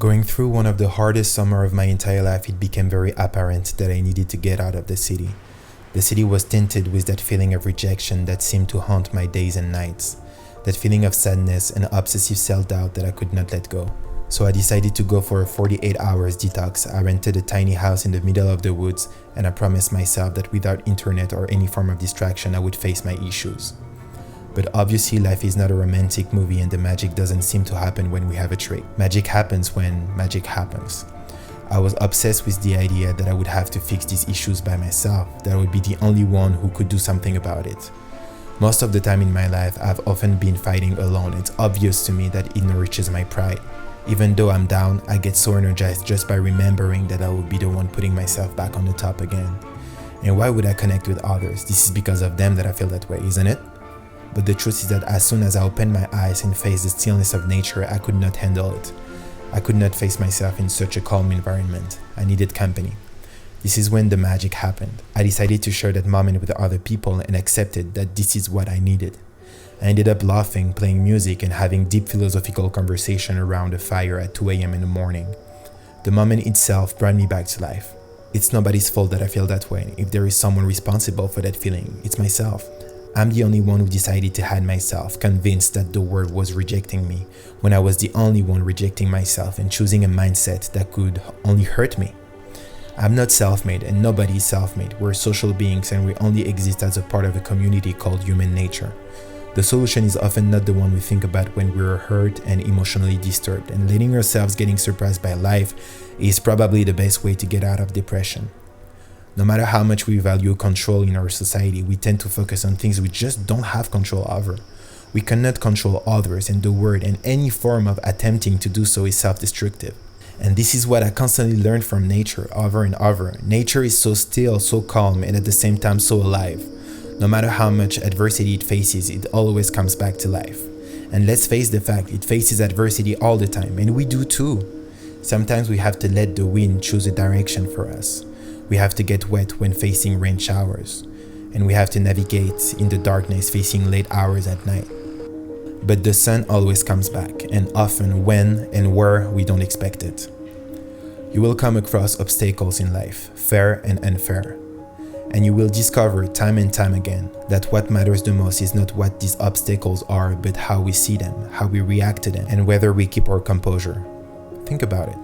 Going through one of the hardest summer of my entire life, it became very apparent that I needed to get out of the city. The city was tinted with that feeling of rejection that seemed to haunt my days and nights. That feeling of sadness and obsessive self-doubt that I could not let go. So I decided to go for a 48 hours detox. I rented a tiny house in the middle of the woods, and I promised myself that without internet or any form of distraction, I would face my issues. But obviously life is not a romantic movie, and the magic doesn't seem to happen when we have a trick. Magic happens when magic happens. I was obsessed with the idea that I would have to fix these issues by myself, that I would be the only one who could do something about it. Most of the time in my life, I've often been fighting alone. It's obvious to me that it nourishes my pride. Even though I'm down, I get so energized just by remembering that I will be the one putting myself back on the top again. And why would I connect with others? This is because of them that I feel that way, isn't it? But the truth is that as soon as I opened my eyes and faced the stillness of nature, I could not handle it. I could not face myself in such a calm environment. I needed company. This is when the magic happened. I decided to share that moment with other people and accepted that this is what I needed. I ended up laughing, playing music, and having deep philosophical conversation around a fire at 2 a.m. in the morning. The moment itself brought me back to life. It's nobody's fault that I feel that way. If there is someone responsible for that feeling, it's myself. I'm the only one who decided to hide myself, convinced that the world was rejecting me, when I was the only one rejecting myself and choosing a mindset that could only hurt me. I'm not self-made, and nobody is self-made. We're social beings, and we only exist as a part of a community called human nature. The solution is often not the one we think about when we're hurt and emotionally disturbed, and letting ourselves getting surprised by life is probably the best way to get out of depression. No matter how much we value control in our society, we tend to focus on things we just don't have control over. We cannot control others, and the word and any form of attempting to do so is self-destructive. And this is what I constantly learned from nature over and over. Nature is so still, so calm, and at the same time so alive. No matter how much adversity it faces, it always comes back to life. And let's face the fact, it faces adversity all the time, and we do too. Sometimes we have to let the wind choose a direction for us. We have to get wet when facing rain showers, and we have to navigate in the darkness facing late hours at night. But the sun always comes back, and often when and where we don't expect it. You will come across obstacles in life, fair and unfair, and you will discover time and time again that what matters the most is not what these obstacles are, but how we see them, how we react to them, and whether we keep our composure. Think about it.